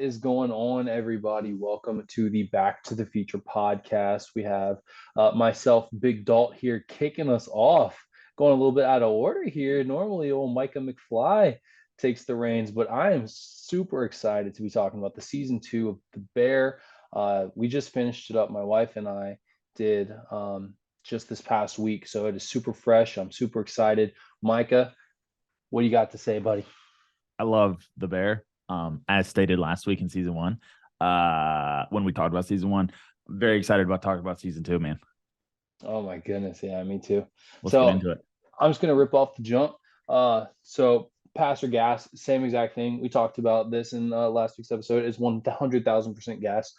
is going on, everybody? Welcome to the Back to the Future podcast. We have myself, Big Dalt, here kicking us off, going a little bit out of order here. Normally, old Micah McFly takes the reins, but I am super excited to be talking about the season 2 of The Bear. We just finished it up. My wife and I did just this past week, so it is super fresh. I'm super excited. Micah, what do you got to say, buddy? I love The Bear. As stated last week in season 1, when we talked about season 1, I'm very excited about talking about season 2, man. Oh my goodness, yeah, me too. Let's get So into it. I'm just gonna rip off the jump. So pass or gas, same exact thing. We talked about this in last week's episode. It's 100,000% gas.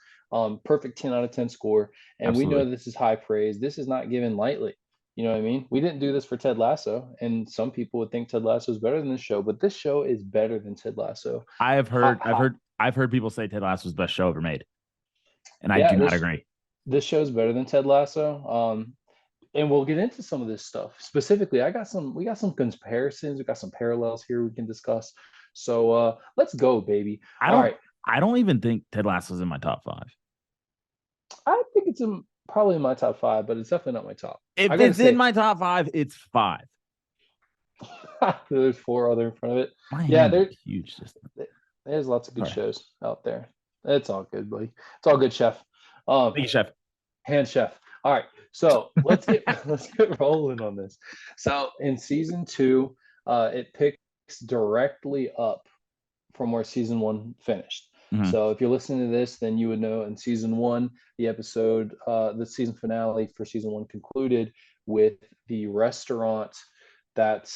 Perfect 10 out of 10 score, and we know Absolutely. this is high praise. This is not given lightly. You know what I mean? We didn't do this for Ted Lasso, and some people would think Ted Lasso is better than this show, but this show is better than Ted Lasso. I have Hot, heard, I've hot. heard, I've heard people say Ted Lasso was the best show ever made, and I Yeah, do not this agree. this show's better than Ted Lasso. And we'll get into some of this stuff specifically. We got some comparisons, we got some parallels here we can discuss. So let's go, baby. I All don't, right. I don't even think Ted Lasso's in my top 5. I think it's probably in my top 5, but it's definitely not my top. I If gotta it's in say, my top 5, it's 5. there's 4 other in front of it. My Yeah, hands are huge. there's lots of good Sorry. shows out there. It's all good, buddy. It's all good, chef. Um, Thank you, chef. hand chef. All right, so let's get rolling on this. So in season 2, it picks directly up from where season 1 finished. Mhm. So if you're listening to this, then you would know in season 1, the season finale for season 1 concluded with the restaurant that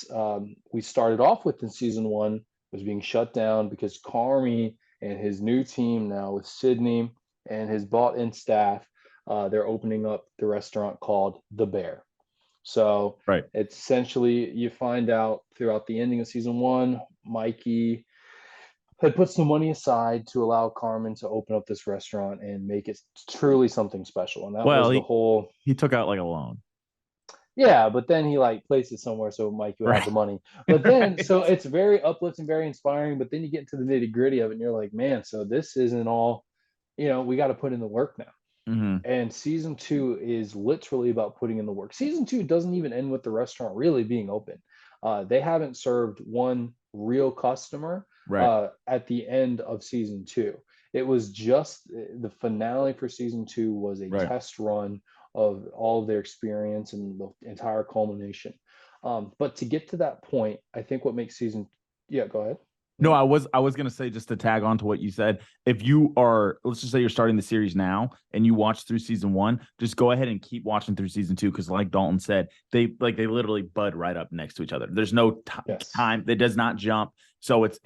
we started off with in season 1 was being shut down because Carmi and his new team now with Sydney and his bought-in staff, they're opening up the restaurant called The Bear. So Right. it's essentially you find out throughout the ending of season 1, Mikey had put some money aside to allow Carmen to open up this restaurant and make it truly something special. And that Well, was the he whole, he took out like a loan. yeah, but then he like placed it somewhere so Mikey would have Right. the money. But then, so it's very uplifting, very inspiring. But then you get into the nitty gritty of it and you're like, man, so this isn't all, we got to put in the work now. Hmm. And season 2 is literally about putting in the work. Season 2 doesn't even end with the restaurant really being open. They haven't served one real customer Right. at the end of season 2. It was just the finale for season 2 was a Right. test run of all of their experience and the entire culmination. But to get to that point, I think what makes yeah, go ahead. No, I was gonna say, just to tag on to what you said, if you are, let's just say you're starting the series now and you watch through season 1, just go ahead and keep watching through season 2, because like Dalton said, they literally bud right up next to each other. There's no Yes. time, it does not jump. So it's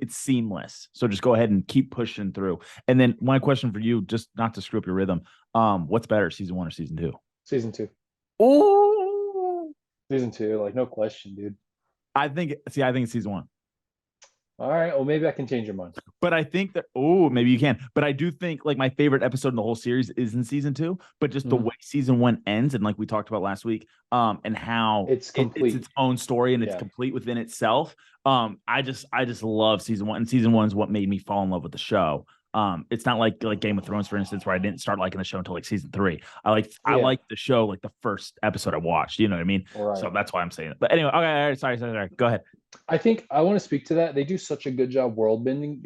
seamless. So just go ahead and keep pushing through. And then my question for you, just not to screw up your rhythm, what's better, season 1 or season 2? Season 2. Oh, Season 2, like no question, dude. I think it's season 1. All right. Well, maybe I can change your mind. But I think that, maybe you can. But I do think like my favorite episode in the whole series is in season 2. But just the way season 1 ends, and like we talked about last week, and how It's it's complete. its own story and it's Yeah. complete within itself. I just love season 1, and season 1 is what made me fall in love with the show. It's not like Game of Thrones, for instance, where I didn't start liking the show until like season 3. I Yeah. like the show like the first episode I watched. You know what I mean? Right. So that's why I'm saying it. But anyway, okay, all right, sorry. Go ahead. I think I want to speak to that. They do such a good job world building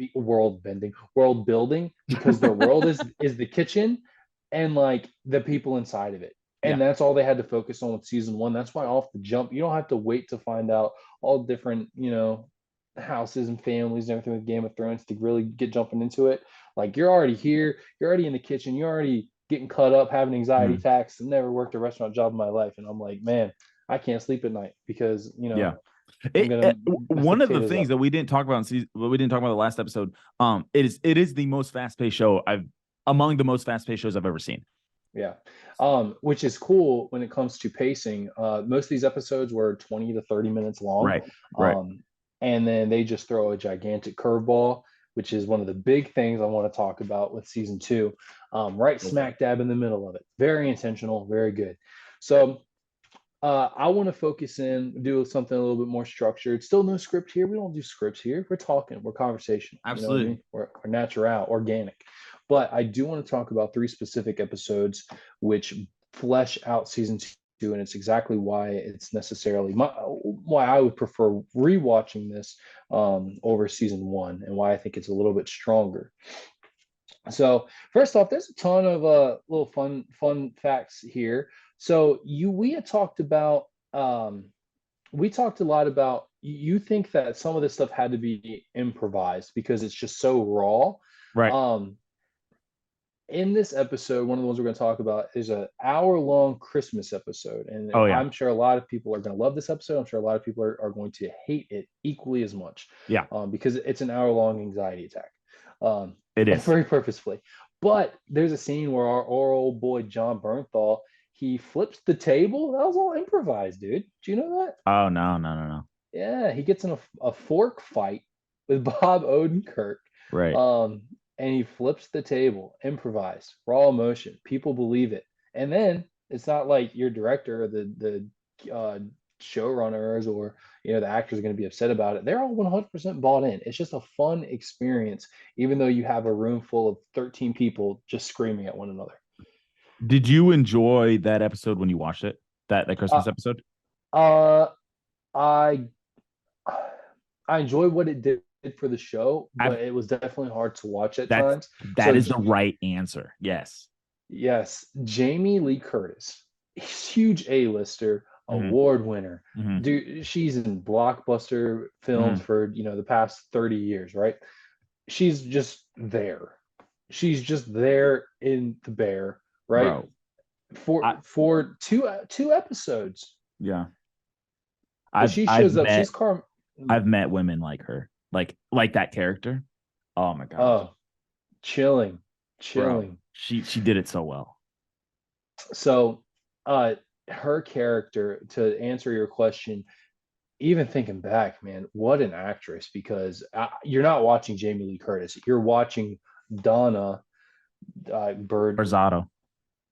because their world is the kitchen and like the people inside of it. Yeah. And that's all they had to focus on with season 1. That's why off the jump, you don't have to wait to find out all different, houses and families and everything with Game of Thrones to really get jumping into it. Like you're already here, you're already in the kitchen, you're already getting cut up, having anxiety attacks. I've never worked a restaurant job in my life. And I'm like, man, I can't sleep at night because, Yeah. I'm gonna mess One the of the potatoes things up. that we didn't talk about in season, what we didn't talk about the last episode, it is the most fast paced show among the most fast paced shows I've ever seen. Yeah. Which is cool when it comes to pacing. Most of these episodes were 20 to 30 minutes long. Right. Right. And then they just throw a gigantic curveball, which is one of the big things I want to talk about with season 2. Right smack dab in the middle of it. Very intentional, very good. So I want to focus in, do something a little bit more structured. Still no script here. We don't do scripts here. We're talking. We're conversational. You know what I Absolutely. mean? We're natural, organic. But I do want to talk about three specific episodes which flesh out season two, and it's exactly why it's necessarily why I would prefer rewatching this over season one, and why I think it's a little bit stronger. So first off, there's a ton of little fun facts here. So we had talked about we talked a lot about you think that some of this stuff had to be improvised because it's just so raw. Right. Um, in this episode, one of the ones we're going to talk about is an hour-long Christmas episode, and Oh yeah. I'm sure a lot of people are going to love this episode. I'm sure a lot of people are going to hate it equally as much, Yeah. because it's an hour-long anxiety attack, It is. very purposefully. But there's a scene where our old boy John Bernthal, he flips the table. That was all improvised, dude. Do you know that? Oh no, no, no, no. Yeah, he gets in a fork fight with Bob Odenkirk, Right. um, and he flips the table, improvised, raw emotion. People believe it, and then it's not like your director or the showrunners or the actors are going to be upset about it. They're all 100% bought in. It's just a fun experience, even though you have a room full of 13 people just screaming at one another. Did you enjoy that episode when you watched it? That Uh, Christmas episode? uh, I I enjoy what it did for the show, I've but it was definitely hard to watch at that's times. that So is the right answer. Yes. yes, Jamie Lee Curtis, huge A-lister, Hmm. award winner. Hmm. Dude, she's in blockbuster films Hmm. for, the past 30 years, right? She's just there. She's just there in The Bear, right? Bro. For I two episodes. yeah. But I've she I've shows up. met She's Carm. I've met women like her. Like that character. Oh my gosh. Oh, chilling, Bro. chilling. She did it so well. So, uh, her character, to answer your question, even thinking back, man, what an actress! Because you're not watching Jamie Lee Curtis, you're watching Donna Bird Rosado.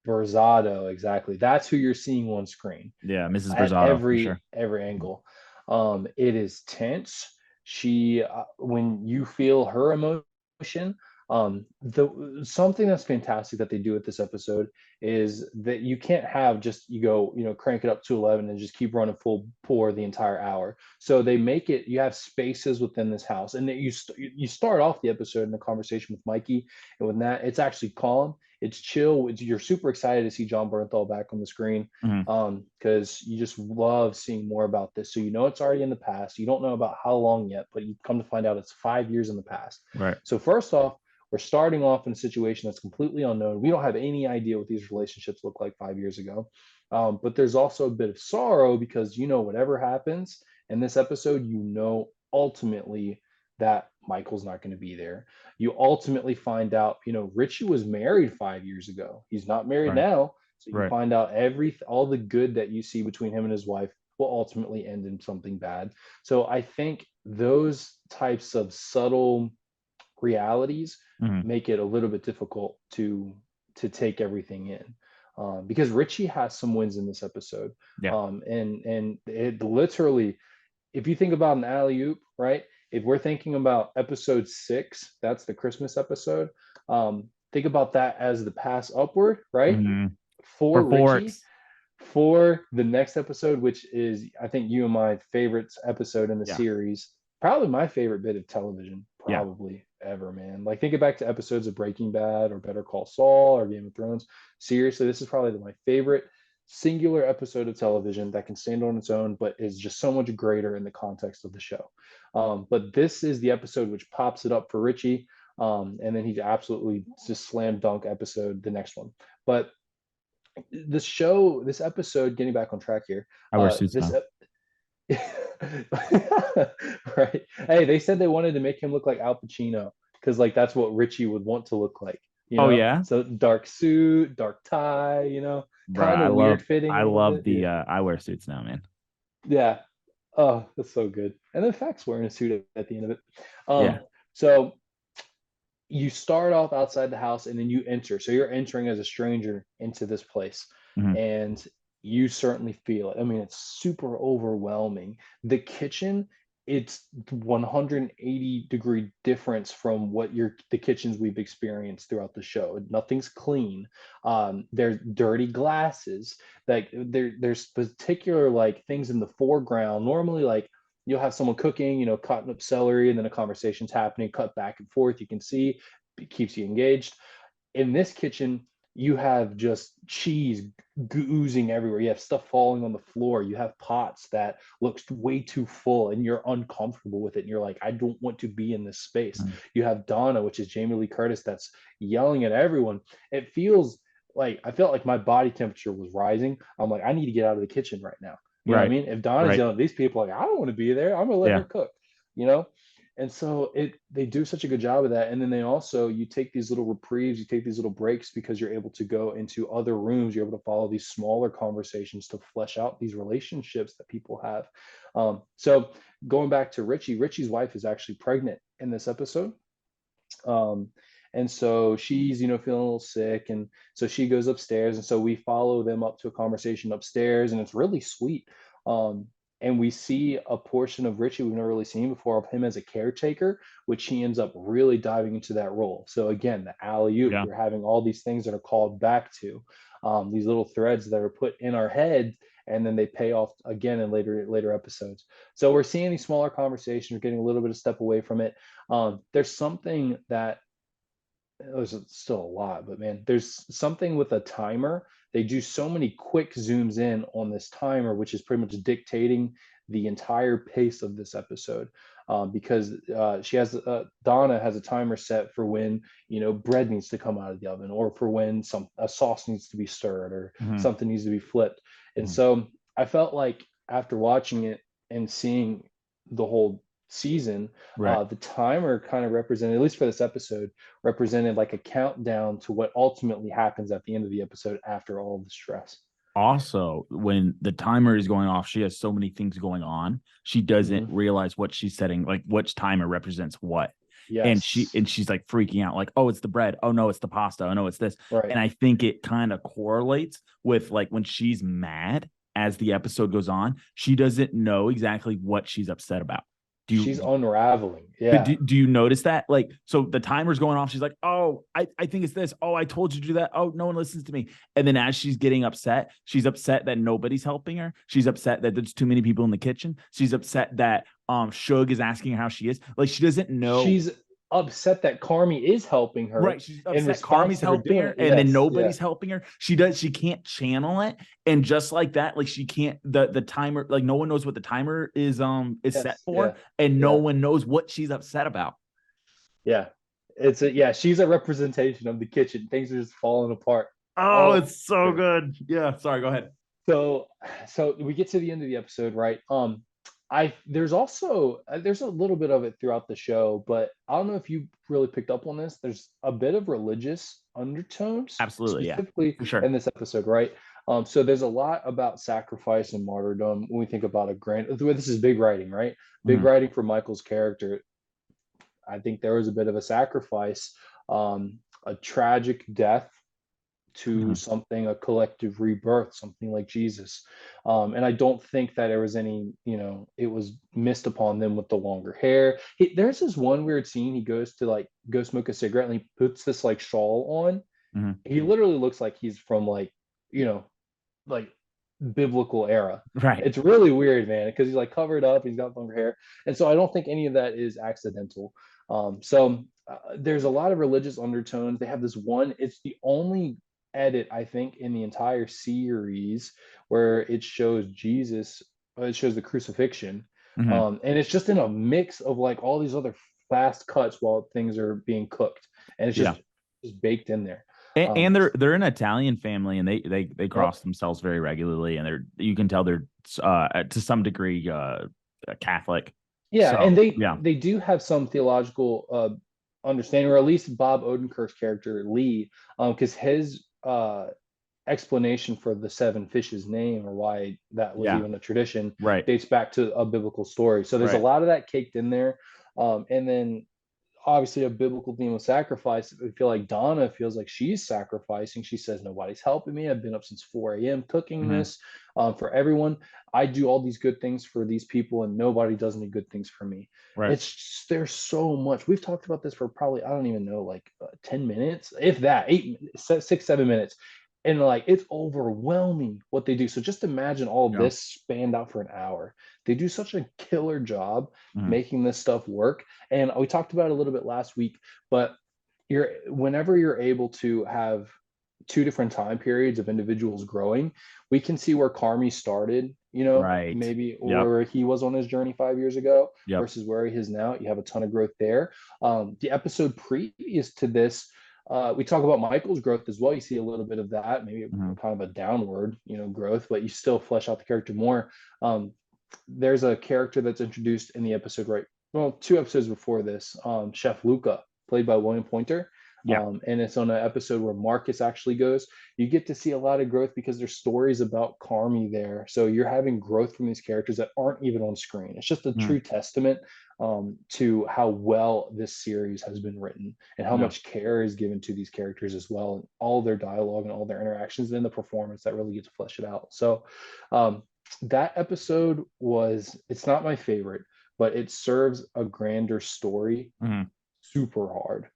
Verzado. Exactly, that's who you're seeing on screen Yeah, Mrs. at Rosado for sure. every angle. It is tense. She when you feel her emotion, the something that's fantastic that they do with this episode is that you can't have just you go crank it up to 11 and just keep running full pour the entire hour. So they make it, you have spaces within this house, and that you start off the episode in a conversation with Mikey, and with that it's actually calm, it's chill, you're super excited to see John Bernthal back on the screen, Hmm. because you just love seeing more about this. So it's already in the past. You don't know about how long yet, but you come to find out it's 5 years in the past. Right. So first off, we're starting off in a situation that's completely unknown. We don't have any idea what these relationships look like 5 years ago. But there's also a bit of sorrow because whatever happens in this episode, ultimately that Michael's not going to be there. You ultimately find out, Richie was married 5 years ago. He's not married Right. now. So you Right. find out all the good that you see between him and his wife will ultimately end in something bad. So I think those types of subtle realities Hmm. make it a little bit difficult to take everything in, because Richie has some wins in this episode, Yeah. and it literally, if you think about an alley oop, right? If we're thinking about episode 6, that's the Christmas episode. Think about that as the pass upward, right? Hmm. For For Richie, Forks. for the next episode, which is, I think, you and my favorite episode in the Yeah. series, probably my favorite bit of television, Yeah. probably ever, man. Like, think back to episodes of Breaking Bad or Better Call Saul or Game of Thrones. Seriously, this is probably my favorite singular episode of television that can stand on its own, but is just so much greater in the context of the show. But this is the episode which pops it up for Richie. And then he absolutely just slam dunk episode, the next one. But this episode, getting back on track here, I wear suits this now. right. Hey, they said they wanted to make him look like Al Pacino because like that's what Richie would want to look like, Oh yeah. So dark suit, dark tie, Bro, kind of weird fitting I a little love bit. the I wear suits now, man. Yeah. Oh, that's so good. And then Fact's wearing a suit at the end of it. Yeah. So you start off outside the house and then you enter. So you're entering as a stranger into this place. Hmm. And you certainly feel it. I mean, it's super overwhelming. The kitchen, it's 180-degree difference from what the kitchens we've experienced throughout the show. Nothing's clean. There's dirty glasses. Like there's particular like things in the foreground. Normally, like you'll have someone cooking, cutting up celery, and then a conversation's happening, cut back and forth. You can see it keeps you engaged. In this kitchen, you have just cheese oozing everywhere. You have stuff falling on the floor. You have pots that looks way too full and you're uncomfortable with it. And you're like, I don't want to be in this space. Mm. You have Donna, which is Jamie Lee Curtis, that's yelling at everyone. It feels like I felt like my body temperature was rising. I'm like, I need to get out of the kitchen right now. You know what I Right. mean? If Donna's Right. yelling at these people, like, I don't want to be there. I'm gonna let Yeah. her cook, you know? And so they do such a good job of that. And then they also, you take these little reprieves, you take these little breaks because you're able to go into other rooms. You're able to follow these smaller conversations to flesh out these relationships that people have. So going back to Richie's wife is actually pregnant in this episode. Um, and so she's, feeling a little sick. And so she goes upstairs. And so we follow them up to a conversation upstairs, and it's really sweet. And we see a portion of Richie we've never really seen before of him as a caretaker, which he ends up really diving into that role. So again, the alley oop, Yeah. we're having all these things that are called back to these little threads that are put in our head, and then they pay off again in later episodes. So we're seeing these smaller conversations, we're getting a little bit of step away from it. There's something that there's still a lot, but man, there's something with a timer. They do so many quick zooms in on this timer, which is pretty much dictating the entire pace of this episode. Because Donna has a timer set for when bread needs to come out of the oven, or for when a sauce needs to be stirred, or Mhm. something needs to be flipped. And Mhm. so I felt like after watching it and seeing the whole season, Right. the timer kind of represented, at least for this episode, represented like a countdown to what ultimately happens at the end of the episode after all the stress. Also, when the timer is going off, she has so many things going on. She doesn't Mm-hmm. realize what she's setting, like which timer represents what. And Yes. she's like freaking out, like, oh, it's the bread. Oh no, it's the pasta. Oh no, it's this. Right. And I think it kind of correlates with like when she's mad as the episode goes on, she doesn't know exactly what she's upset about. Do you She's unraveling. But Yeah. do you notice that? Like, so the timer's going off. She's like, oh, I think it's this. Oh, I told you to do that. Oh, no one listens to me. And then as she's getting upset, she's upset that nobody's helping her. She's upset that there's too many people in the kitchen. She's upset that Shug is asking her how she is. Like, she doesn't know. She's upset that Carmi is helping her Right. She's in upset response Carmi's to her helping doing her, it. and then Yes. Yeah. nobody's helping her. She can't channel it. And just like that, like she can't the timer, like no one knows what the timer is set Yes. for, Yeah. and no Yeah. one knows what she's upset about. Yeah. She's a representation of the kitchen. Things are just falling apart. Oh, Oh, it's so man. good. Yeah. Sorry, go ahead. So, so we get to the end of the episode, right? There's also there's a little bit of it throughout the show, but I don't know if you really picked up on this. There's a bit of religious undertones, Absolutely. Yeah. specifically For sure. in this episode, right? So there's a lot about sacrifice and martyrdom when we think about a grand. This is big writing, right? Big Mhm. writing for Michael's character. I think there was a bit of a sacrifice, a tragic death to Mhm. something, a collective rebirth, something like Jesus. And I don't think that there was any, it was missed upon them with the longer hair. There's this one weird scene. He goes to like go smoke a cigarette and he puts this like shawl on. Mhm. He literally looks like he's from you know, like biblical era. Right. It's really weird, man, because he's like covered up, he's got longer hair. And so I don't think any of that is accidental. There's a lot of religious undertones. They have this one, it's the only edit, I think, in the entire series where it shows Jesus, it shows the crucifixion. Mhm. And it's just in a mix of like all these other fast cuts while things are being cooked. And it's Yeah. just baked in there. And they're an Italian family, and they Yep. cross themselves very regularly, and you can tell they're to some degree Catholic. Yeah, and So they yeah. they do have some theological understanding, or at least Bob Odenkirk's character Lee, because his explanation for the seven fishes name, or why that was Yeah. even a tradition, Right. dates back to a biblical story. So there's a Right. lot of that caked in there, and then obviously a biblical theme of sacrifice. I feel like Donna feels like she's sacrificing. She says, nobody's helping me. I've been up since 4 a.m. cooking Mhm. this for everyone. I do all these good things for these people, and nobody does any good things for me. Right. It's just, there's so much. We've talked about this for probably, I don't even know, like 10 minutes, if that, 6, 7 minutes. And like it's overwhelming what they do. So just imagine all Yeah. this spanned out for an hour. They do such a killer job Mhm. making this stuff work. And we talked about it a little bit last week, but whenever you're able to have two different time periods of individuals growing, we can see where Carmi started, Right. maybe Yep. where he was on his journey 5 years ago Yep. versus where he is now. You have a ton of growth there. The episode previous to this, we talk about Michael's growth as well. You see a little bit of that, maybe Mhm. kind of a downward, growth, but you still flesh out the character more. There's a character that's introduced in the episode, right? Well, 2 episodes before this, Chef Luca, played by William Pointer. Yeah. And it's on an episode where Marcus actually goes. You get to see a lot of growth because there's stories about Carmi there. So you're having growth from these characters that aren't even on screen. It's just a Mhm. true testament to how well this series has been written and how Yeah. much care is given to these characters as well, and all their dialogue and all their interactions and the performance that really gets to flesh it out. So that episode it's not my favorite, but it serves a grander story Mhm. super hard.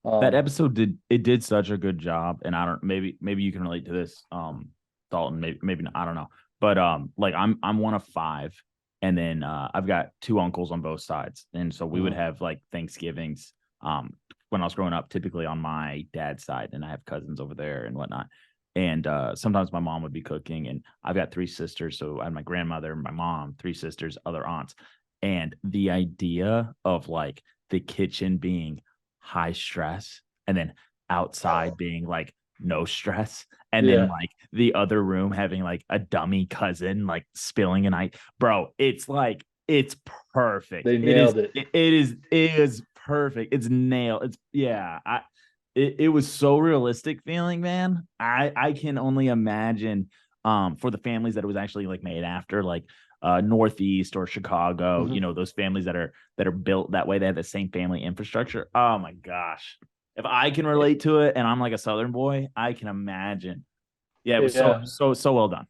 That Um, episode did such a good job, and I don't maybe you can relate to this, Dalton, maybe not, I don't know, but like I'm one of five, and then I've got two uncles on both sides, and so we would mhm, have like Thanksgivings when I was growing up, typically on my dad's side, and I have cousins over there and whatnot, and sometimes my mom would be cooking, and I've got three sisters, so I had my grandmother, my mom, three sisters, other aunts, and the idea of like the kitchen being high stress and then outside being like no stress and then yeah, like the other room having like a dummy cousin like spilling a night, bro, it's like it's perfect. they nailed it. It is perfect. It's nailed. It's yeah. It was so realistic feeling, man. I can only imagine for the families that it was actually like made after, like Northeast or Chicago, Mhm. those families that are built that way, they have the same family infrastructure. Oh my gosh. If I can relate to it and I'm like a Southern boy, I can imagine. Yeah, it was so Yeah, so so well done.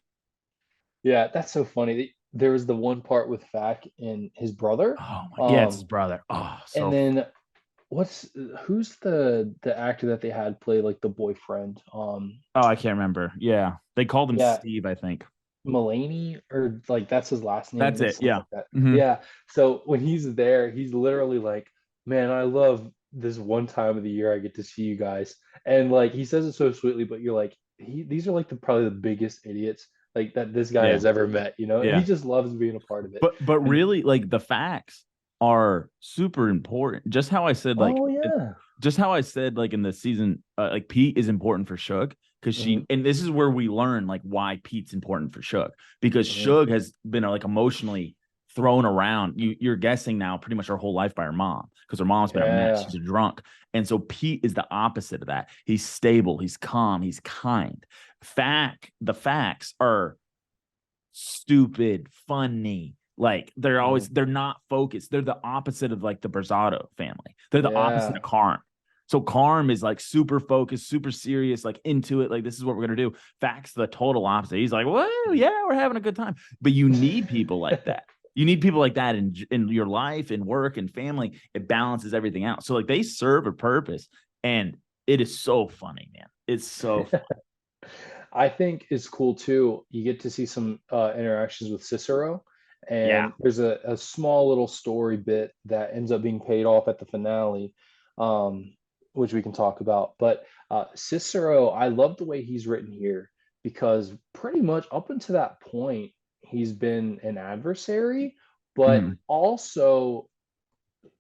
yeah, that's so funny. There was the one part with Fack and his brother, Oh my, yeah, it's his um, brother. Oh, and then who's the actor that they had play like the boyfriend? I can't remember. Yeah. They called him Yeah, Steve, I think. Mulaney, or like that's his last That's name or it. something Yeah. like that. Hmm. Yeah. So when he's there, he's literally like, "Man, I love this one time of the year I get to see you guys." And like he says it so sweetly, but you're like, these are like probably the biggest idiots like that this guy Yeah. has ever met, and he Yeah. just loves being a part of it. But And really, like the facts are super important. oh yeah. Just how I said, like in the season, like Pete is important for Suge because Hmm. and this is where we learn like why Pete's important for Suge because Hmm. Suge has been like emotionally thrown around. You're guessing now pretty much her whole life by her mom because her mom's been a mess. Yeah. She's a drunk. And so Pete is the opposite of that. He's stable, he's calm, he's kind. The facts are stupid, funny. Like Hmm. they're not focused. They're the opposite of like the Berzado family. They're the opposite Yeah. of Karm. So Karm is like super focused, super serious, like into it. Like this is what we're gonna do. Facts the total opposite. He's like, well, yeah, we're having a good time. But you need people like that. You need people like that in your life, in work, and family. It balances everything out. So like they serve a purpose, and it is so funny, man. It's so fun. I think it's cool too. You get to see some interactions with Cicero, Yeah. and there's a small little story bit that ends up being paid off at the finale, um, which we can talk about. But Cicero, I love the way he's written here because pretty much up until that point, he's been an adversary, but Mhm. also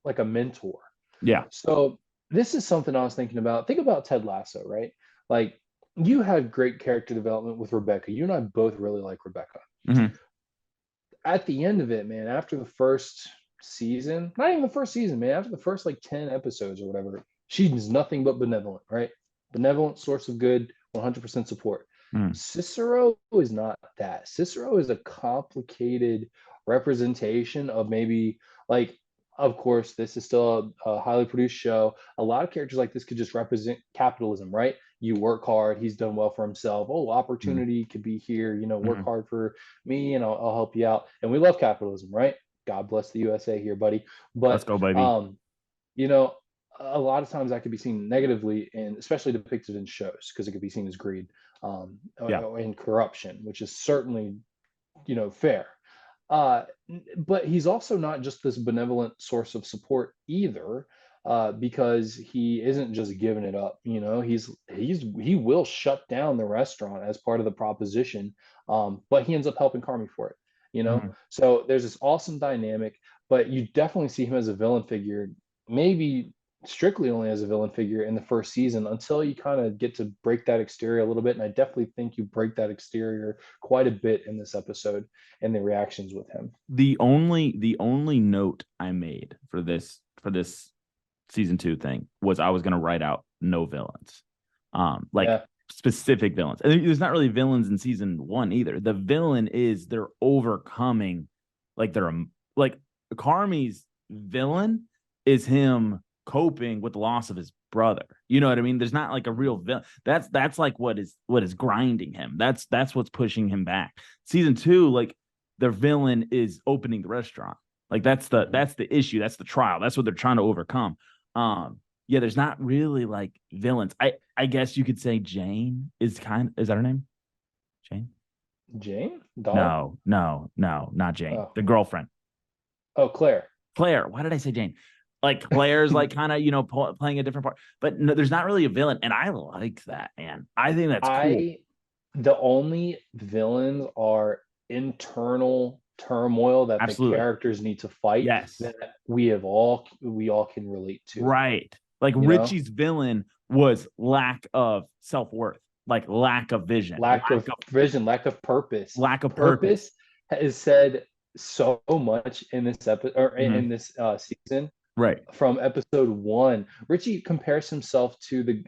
like a mentor. Yeah. So this is something I was thinking about. Think about Ted Lasso, right? Like you had great character development with Rebecca. You and I both really like Rebecca. Mhm. At the end of it, man, after the first season, not even the first season, man, after the first like 10 episodes or whatever, she's nothing but benevolent, right? Benevolent, source of good, 100% support. Mhm. Cicero is not that. Cicero is a complicated representation of maybe like of course, this is still a highly produced show. A lot of characters like this could just represent capitalism, right? You work hard, he's done well for himself. Oh, Mhm, opportunity could be here, work mhm. hard for me and I'll help you out. And we love capitalism, right? God bless the USA here, buddy. Let's But go, baby. you know, a lot of times that could be seen negatively and especially depicted in shows because it could be seen as greed Yeah. and corruption, which is certainly fair. Uh, but he's also not just this benevolent source of support either, because he isn't just giving it up. He will shut down the restaurant as part of the proposition, but he ends up helping Carmi for it. Mhm. So there's this awesome dynamic, but you definitely see him as a villain figure, maybe strictly only as a villain figure in the first season until you kind of get to break that exterior a little bit. And I definitely think you break that exterior quite a bit in this episode and the reactions with him. The only note I made for this season 2 thing was I was gonna write out no villains. Like Yeah, specific villains. And there's not really villains in season 1 either. The villain is they're overcoming, like like Carmi's villain is him coping with the loss of his brother. You know what I mean? There's not like a real villain. That's like what is grinding him. That's what's pushing him back. Season 2, like their villain is opening the restaurant. Like that's the issue. That's the trial. That's what they're trying to overcome. Yeah, there's not really like villains. I guess you could say Jane is that her name? Jane? Jane, Dawn. No, not Jane. Oh, The girlfriend. oh, Claire. Claire. Why did I say Jane? Like Claire's like kind of, playing a different part. But no, there's not really a villain and I like that, man. I think that's cool. I The only villains are internal turmoil that the Absolutely. characters need to fight Yes. that we all can relate to. Right. Like You know, Richie's villain was lack of self-worth, like lack of vision, lack of vision, lack of purpose. lack of purpose. Purpose is said so much in this episode or in Mhm. this season. Right. From episode one, Richie compares himself to the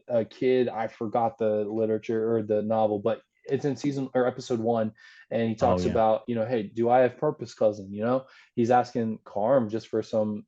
a kid. I forgot the literature or the novel, but it's in season or episode one, and he Oh talks yeah. about, hey, do I have purpose, cousin? He's asking Carm just for some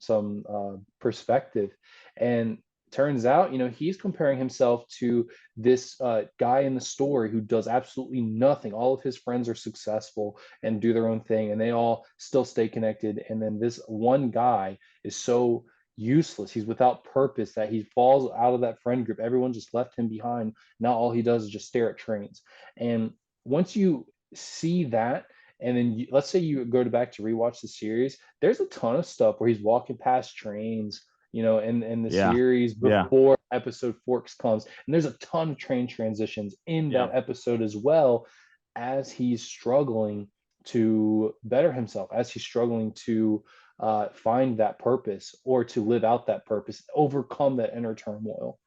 perspective, and turns out, he's comparing himself to this guy in the story who does absolutely nothing. All of his friends are successful and do their own thing, and they all still stay connected. And then this one guy is so useless. He's without purpose that he falls out of that friend group. Everyone just left him behind. Now all he does is just stare at trains. And once you see that, and then let's say you go back to rewatch the series, there's a ton of stuff where he's walking past trains, in the Yeah. series Yeah. before episode Forks comes. And there's a ton of train transitions in Yeah. that episode as well as he's struggling to better himself, as he's struggling to find that purpose or to live out that purpose, overcome that inner turmoil.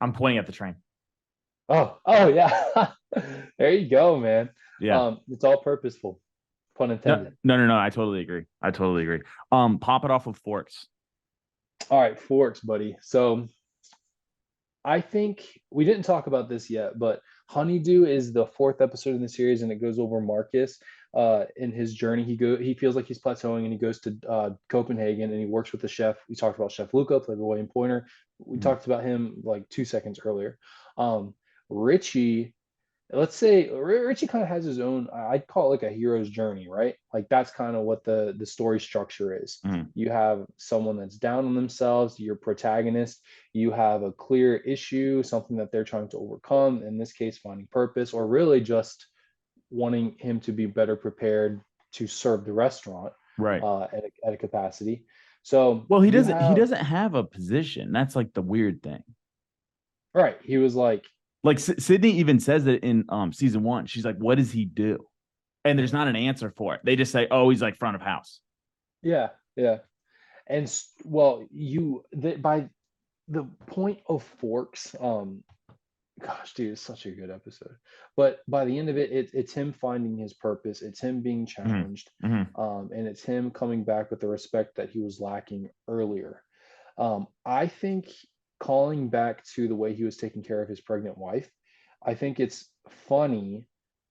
I'm pointing at the train. Oh yeah. There you go, man. Yeah. It's all purposeful, pun No, intended. no, no, no. I totally agree. I totally agree. Pop it off with forks. All right, Forks, buddy. So I think we didn't talk about this yet, but Honeydew is the fourth episode in the series, and it goes over Marcus in his journey. He feels like he's plateauing, and he goes to Copenhagen, and he works with the chef. We talked about Chef Luca, played by William Pointer. We Mhm. talked about him like 2 seconds earlier. Um, Richie, let's say Richie kind of has his own, I'd call it like a hero's journey, right? Like that's kind of what the story structure is. Mhm. You have someone that's down on themselves, your protagonist, you have a clear issue, something that they're trying to overcome, in this case finding purpose, or really just wanting him to be better prepared to serve the restaurant Right. at a capacity. So Well, he you doesn't. He have, doesn't have a position. That's like the weird thing. right, he was like, Like Sydney even says it in season 1. She's like, "What does he do?" And there's not an answer for it. They just say, "Oh, he's like front of house." yeah, yeah. And well, by the point of Forks, gosh, dude, it's such a good episode. But by the end of it, it's him finding his purpose. It's him being Mhm. challenged, Mhm. and it's him coming back with the respect that he was lacking earlier. I think calling back to the way he was taking care of his pregnant wife, I think it's funny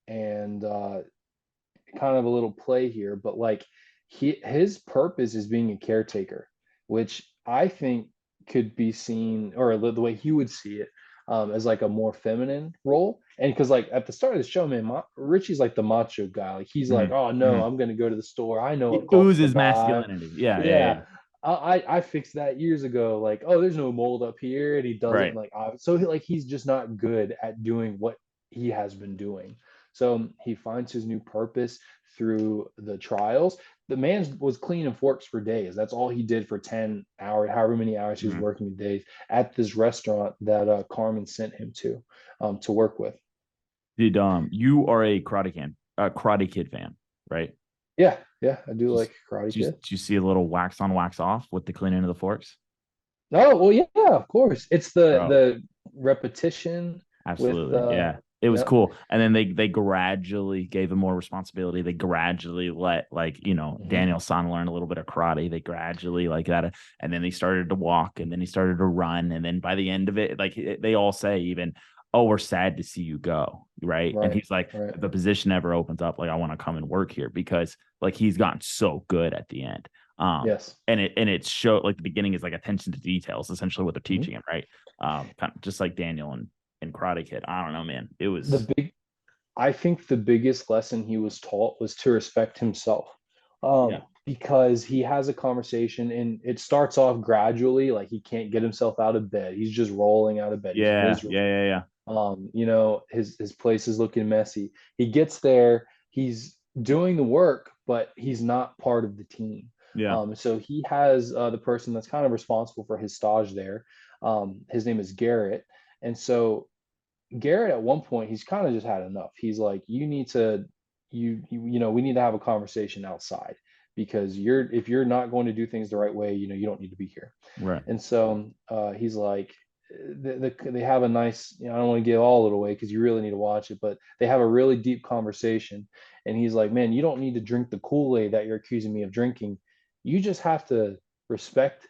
and kind of a little play here, but like his purpose is being a caretaker, which I think could be seen, or the way he would see it, as like a more feminine role. And because like at the start of the show, man, Richie's like the macho guy. Like he's like, Mhm. oh no, Mhm. I'm gonna go to the store. I know what He culture to oozes buy. masculinity. Yeah, yeah, Yeah. yeah. I fixed that years ago. Like, oh, there's no mold up here, and he does it. Right. And like, so like he's just not good at doing what he has been doing. So he finds his new purpose through the trials. The man was cleaning forks for days. That's all he did for 10 hours, however many hours he was Mhm. working days at this restaurant that Carmen sent him to work with. Did you are a Karate Kid fan, right? Yeah, yeah, I do Just like Karate do you, Kid. do you see a little wax on, wax off with the cleaning of the forks? Oh, well, yeah, of course. It's the Bro, the repetition with absolutely. Yeah. It was yeah. cool. And then they gradually gave him more responsibility. They gradually let Mhm. Daniel's son learn a little bit of karate. They gradually like that. And then they started to walk and then he started to run. And then by the end of it, like they all say even, oh, we're sad to see you go. Right. And Right, he's like, right. if the position ever opens up, like I want to come and work here because like he's gotten so good at the end. Yes. And it showed like the beginning is like attention to details, essentially what they're Mhm. teaching him, right? Kind of just like Daniel and Karate Kid. I don't know, man. It The was big I think the biggest lesson he was taught was to respect himself. yeah, Because he has a conversation and it starts off gradually, like he can't get himself out of bed. He's just rolling out of bed. He's yeah, miserable. yeah, yeah, yeah, His place is looking messy. He gets there, he's doing the work, but he's not part of the team. yeah. So he has the person that's kind of responsible for his stage there. His name is Garrett. And so Garrett at one point he's kind of just had enough. He's like, you need to we need to have a conversation outside because if you're not going to do things the right way, you don't need to be here. Right. And so he's like, they have a nice, I don't want to give all of it away because you really need to watch it, but they have a really deep conversation. And he's like, man, you don't need to drink the Kool-Aid that you're accusing me of drinking. You just have to respect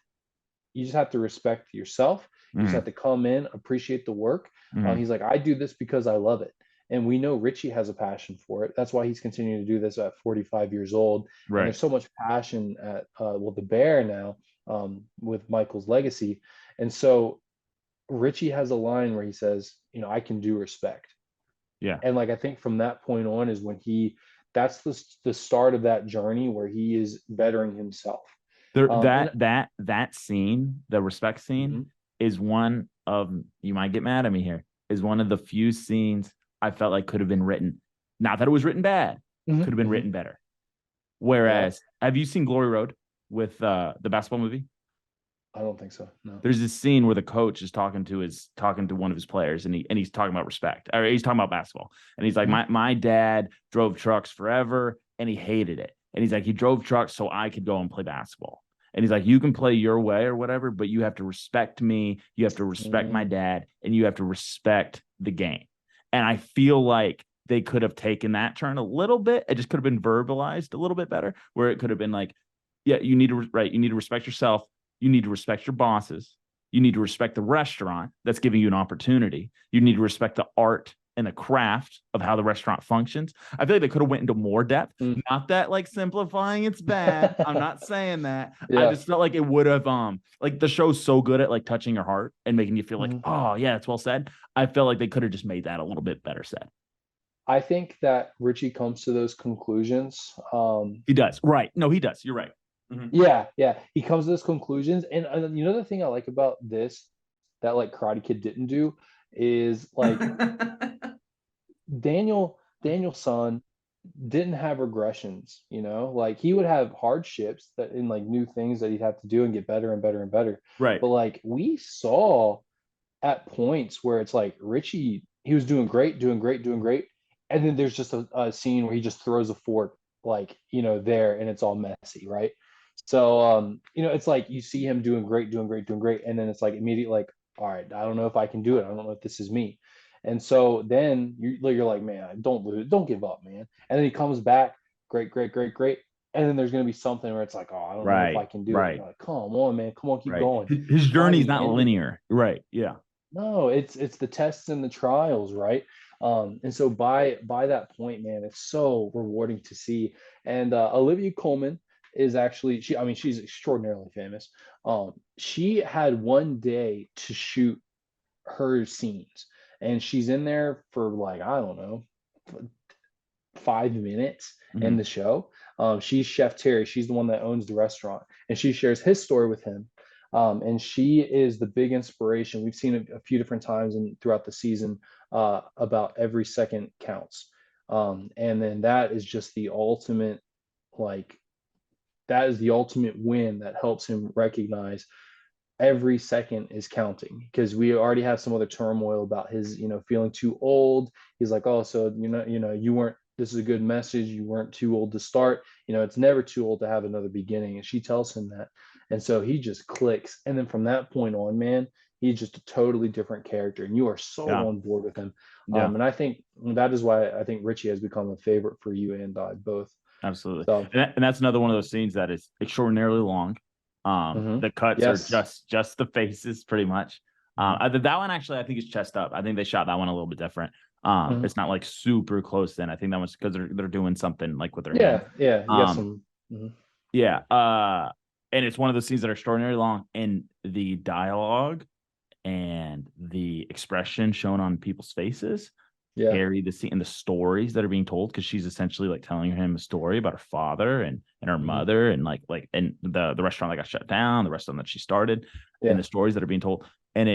you just have to respect yourself. You just have Mm-hmm. to come in, appreciate the work. Mm-hmm. He's like, I do this because I love it. And we know Richie has a passion for it. That's why he's continuing to do this at 45 years old. And Right. there's so much passion at, the Bear now, with Michael's legacy. And so Richie has a line where he says, I can do respect. Yeah. And like, I think from that point on is when that's the start of that journey where he is bettering himself. There And that scene, the respect scene, mhm, is one of you might get mad at me here, is one of the few scenes I felt like could have been written. Not that it was written bad, could mhm, have been mhm. written better. Yeah, Whereas, have you seen Glory Road with the basketball movie? I don't think so. No. There's this scene where the coach is talking to one of his players and he's talking about respect or he's talking about basketball and he's like Mhm. my dad drove trucks forever and he hated it and he's like he drove trucks so I could go and play basketball and he's like you can play your way or whatever but you have to respect me, you have to respect my Mm, dad, and you have to respect the game. And I feel like they could have taken that turn a little bit. It just could have been verbalized a little bit better where it could have been like yeah, you need to respect yourself. You need to respect your bosses. You need to respect the restaurant that's giving you an opportunity. You need to respect the art and the craft of how the restaurant functions. I feel like they could have went into more depth. mm. Not that like simplifying it's bad. I'm not saying that. I Yeah. just felt like it would have like the show's so good at like touching your heart and making you feel like, Mhm. oh yeah, it's well said. I felt like they could have just made that a little bit better said. I think that Richie comes to those conclusions. He does. Right. No, he does. You're right. Mhm. Yeah, yeah. He comes to those conclusions. And the thing I like about this that like Karate Kid didn't do is like Daniel's son didn't have regressions, like he would have hardships that in like new things that he'd have to do and get better and better and better. Right. But like we saw at points where it's like Richie, he was doing great, doing great, doing great. And then there's just a scene where he just throws a fork, like, there and it's all messy, right? So, it's like you see him doing great, doing great, doing great. And then it's like immediately like, all right, I don't know if I can do it. I don't know if this is me. And so then you're like, man, don't lose, don't give up, man. And then he comes back, great, great, great, great. And then there's going to be something where it's like, oh, I don't know if I Right. can do it. And Right. you're like, come on, man, come on, keep Right. going. His By journey is the not end of linear. Right. Yeah. no, it's the tests and the trials, right? And so by that point, man, it's so rewarding to see. And Olivia Colman is actually she's extraordinarily famous. She had one day to shoot her scenes, and she's in there for like, I don't know, 5 minutes in Mhm. the show. She's Chef Terry. She's the one that owns the restaurant, and she shares his story with him. And she is the big inspiration. We've seen it a few different times and throughout the season, about every second counts. And then that is just the ultimate, like, that is the ultimate win that helps him recognize every second is counting, because we already have some other turmoil about his, feeling too old. He's like, oh, so you weren't, this is a good message, you weren't too old to start. It's never too old to have another beginning, and she tells him that. And so he just clicks, and then from that point on, man, he's just a totally different character, and you are so Yeah. on board with him. Yeah. And I think that is why I think Richie has become a favorite for you and I both. Absolutely. So And that's another one of those scenes that is extraordinarily long. The cuts are yes. just the faces pretty much. That one actually I think is chest up. I think they shot that one a little bit different. Mhm. It's not like super close then. I think that was because they're doing something like with their hands. Yeah, you got Um, some. Mhm. yeah. And it's one of those scenes that are extraordinarily long, and the dialogue and the expression shown on people's faces Yeah. carry the scene and the stories that are being told, because she's essentially like telling him a story about her father and her Mhm. mother, and like and the restaurant that got shut down, the restaurant that she started, and Yeah. the stories that are being told. And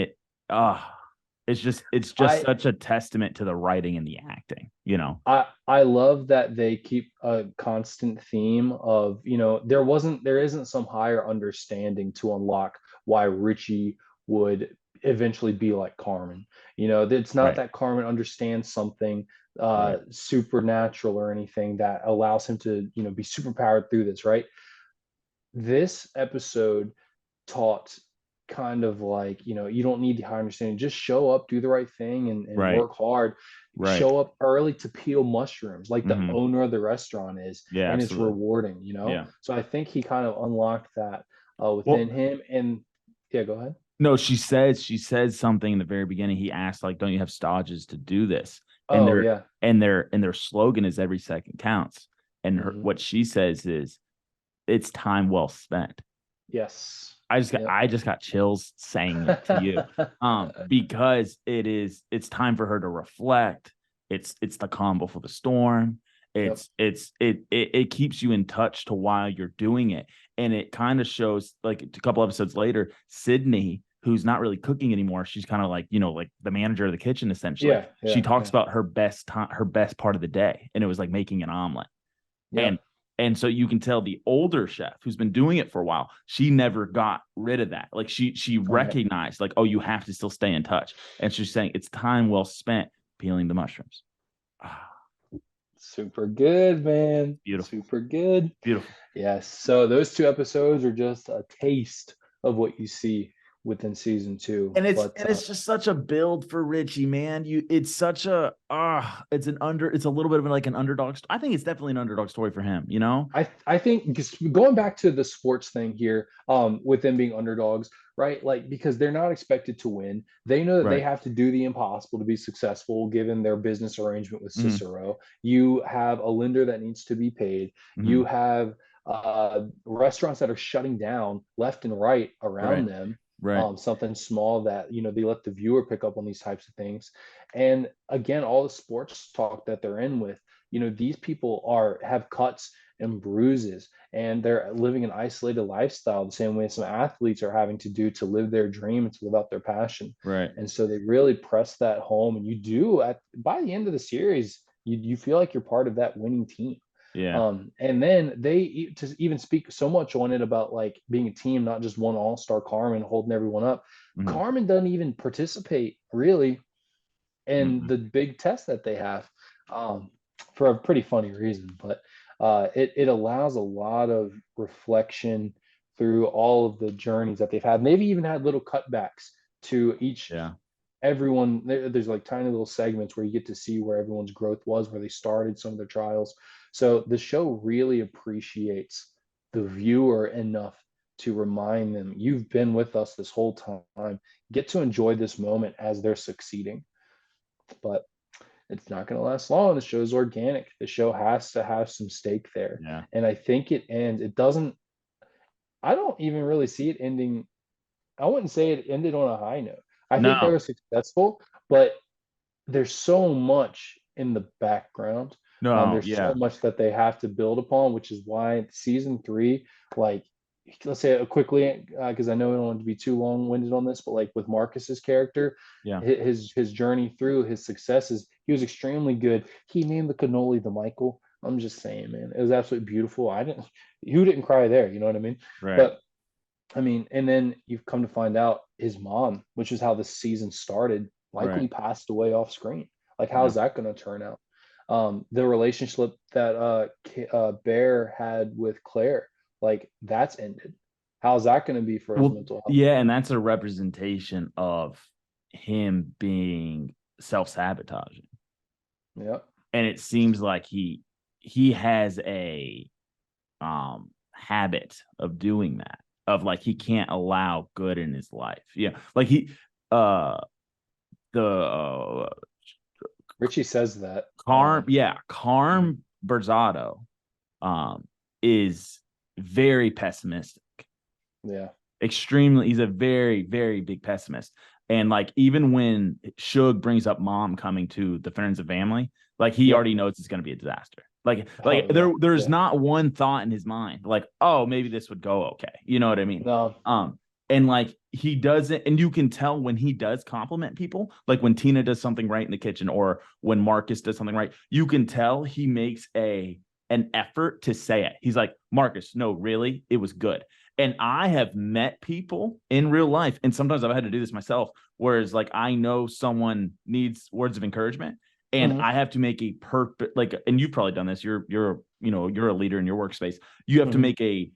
it's just I such a testament to the writing and the acting, you know. I love that they keep a constant theme of, there isn't some higher understanding to unlock why Richie would eventually be like Carmen. It's not Right. that Carmen understands something Right. supernatural or anything that allows him to, be superpowered through this, right? This episode taught kind of like, you don't need the higher understanding. Just show up, do the right thing, and Right. work hard. Right. Show up early to peel mushrooms like the Hmm. owner of the restaurant is, Yeah, and it's absolutely. rewarding. Yeah. So I think he kind of unlocked that within Well, him. And yeah, go ahead. no, she says something in the very beginning. He asked, like, don't you have stodges to do this? And Oh their yeah. and their slogan is every second counts. And Hmm. what she says is it's time well spent. Yes. Yep. I just got chills saying it to you. Because it's time for her to reflect. It's the calm before the storm. Yep. It keeps you in touch to while you're doing it. And it kind of shows, like, a couple episodes later, Sydney, who's not really cooking anymore, she's kind of like, like the manager of the kitchen essentially. Yeah. She Yeah. talks Yeah. about her best time, her best part of the day, and it was like making an omelet. And Yep. and so you can tell the older chef who's been doing it for a while, she never got rid of that. Like she Right. recognized, like, oh, you have to still stay in touch. And she's saying it's time well spent peeling the mushrooms. Ah, Super good, man. beautiful. Super good. Beautiful. Yes. So those two episodes are just a taste of what you see within season two. And it's But and it's just such a build for Richie, man. It's such a it's a little bit of like an underdog. I think it's definitely an underdog story for him, you know? I think just going back to the sports thing here, with them being underdogs, right? Like, because they're not expected to win. They know that they Right. have to do the impossible to be successful, given their business arrangement with Mhm. Cicero. You have a lender that needs to be paid. You Mhm. have restaurants that are shutting down left and right around Right. them. Right. Something small that they let the viewer pick up on these types of things. And again, all the sports talk that they're in with, these people have cuts and bruises, and they're living an isolated lifestyle the same way some athletes are having to do to live their dream and to live out their passion. Right. And so they really press that home, and you do, by the end of the series, you feel like you're part of that winning team. Yeah. And then to even speak so much on it about like being a team, not just one all-star Carmen holding everyone up. Mhm. Carmen doesn't even participate really in Mhm. the big test that they have, um, for a pretty funny reason. But it allows a lot of reflection through all of the journeys that they've had. And they've even had little cutbacks to Yeah. everyone. There's like tiny little segments where you get to see where everyone's growth was, where they started, some of their trials. So the show really appreciates the viewer enough to remind them, you've been with us this whole time. Get to enjoy this moment as they're succeeding. But it's not going to last long. The show's organic. The show has to have some stake there. Yeah. And I think it ends. It doesn't, I don't even really see it ending. I wouldn't say it ended on a high note. I think they No, were successful, but there's so much in the background. no, There's so yeah, much that they have to build upon, which is why season three, like, let's say it quickly, because I know I don't want to be too long-winded on this, but like with Marcus's character, yeah. his journey through his successes, he was extremely good. He named the cannoli the Michael. I'm just saying, man, it was absolutely beautiful. Who didn't cry there? You know what I mean? Right, But I mean, and then you've come to find out his mom, which is how the season started, right. likely passed away off screen. Like, Yeah. how's that going to turn out? The relationship that Bear had with Claire, like, that's ended. How's that going to be for his Well, mental health? yeah, and that's a representation of him being self-sabotaging. Yeah. And it seems like he has a habit of doing that, of like he can't allow good in his life. Yeah. Like uh the Richie says that. Carm Berzado is very pessimistic. Yeah. Extremely, he's a very, very big pessimist. And like even when Suge brings up mom coming to the friends and family, like he Yep. already knows it's gonna be a disaster. Like Oh yeah. there's Yeah. not one thought in his mind, like, oh, maybe this would go okay. You know what I mean? No. And like he doesn't, and you can tell when he does compliment people, like when Tina does something right in the kitchen, or when Marcus does something right, you can tell he makes an effort to say it. He's like, Marcus, no, really, it was good. And I have met people in real life, and sometimes I've had to do this myself, whereas like I know someone needs words of encouragement, and Mm-hmm. I have to make a perfect, like, and you've probably done this. You're a leader in your workspace. You have to Mm-hmm. make a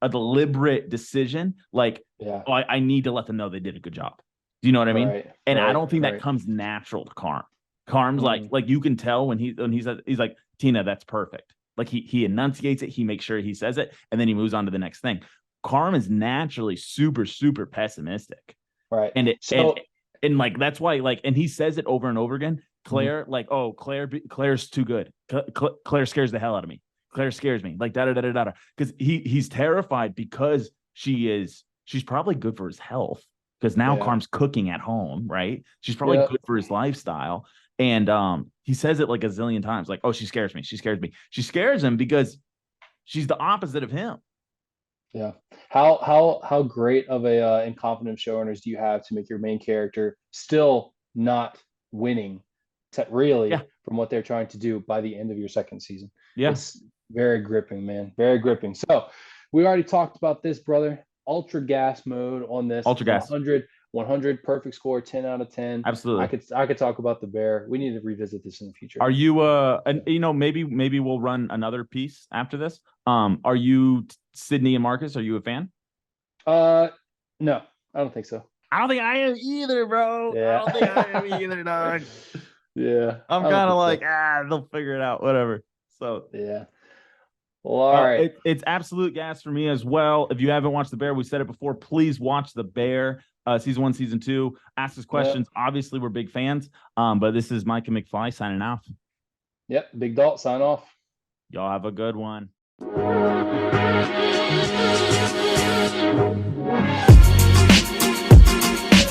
deliberate decision, like, Yeah. oh, I need to let them know they did a good job. Do you know what I mean? Right. And I Right. don't think that Right. comes natural to Carm. Carm's Mm-hmm. like you can tell when he's like, Tina, that's perfect. Like he enunciates it, he makes sure he says it, and then he moves on to the next thing. Carm is naturally super, super pessimistic. Right. And it So. and like that's why, like, and he says it over and over again. Mhm. Claire, like, oh, Claire's too good. Claire scares the hell out of me. Claire scares me. Like da da da da da. Because he's terrified because she's probably good for his health. Because now Yeah. Carm's cooking at home, right? She's probably Yeah. good for his lifestyle. And he says it like a zillion times, like, oh, she scares me. She scares me. She scares him because she's the opposite of him. Yeah. How great of a incompetent showrunners do you have to make your main character still not winning really Yeah. from what they're trying to do by the end of your second season? Yeah. It's very gripping, man. Very gripping. So we already talked about this, brother. Ultra gas mode on this Ultra gas. 100 perfect score, 10 out of 10. I Absolutely. could talk about the bear. We need to revisit this in the future. Are you and maybe we'll run another piece after this. Are you Sydney and Marcus? Are you a fan? Uh no, I don't think so. I don't think I am either, bro. I Yeah. don't think I am either, dog. Yeah, I'm I don't kind of think like, so. they'll figure it out, whatever. So Yeah. Well, all right. it's absolute gas for me as well. If you haven't watched The Bear, we said it before, please watch The Bear, season 1, season 2. Ask us Yep. questions. Obviously, we're big fans. But this is Micah McFly signing off. Yep. Big Dalt, sign off. Y'all have a good one.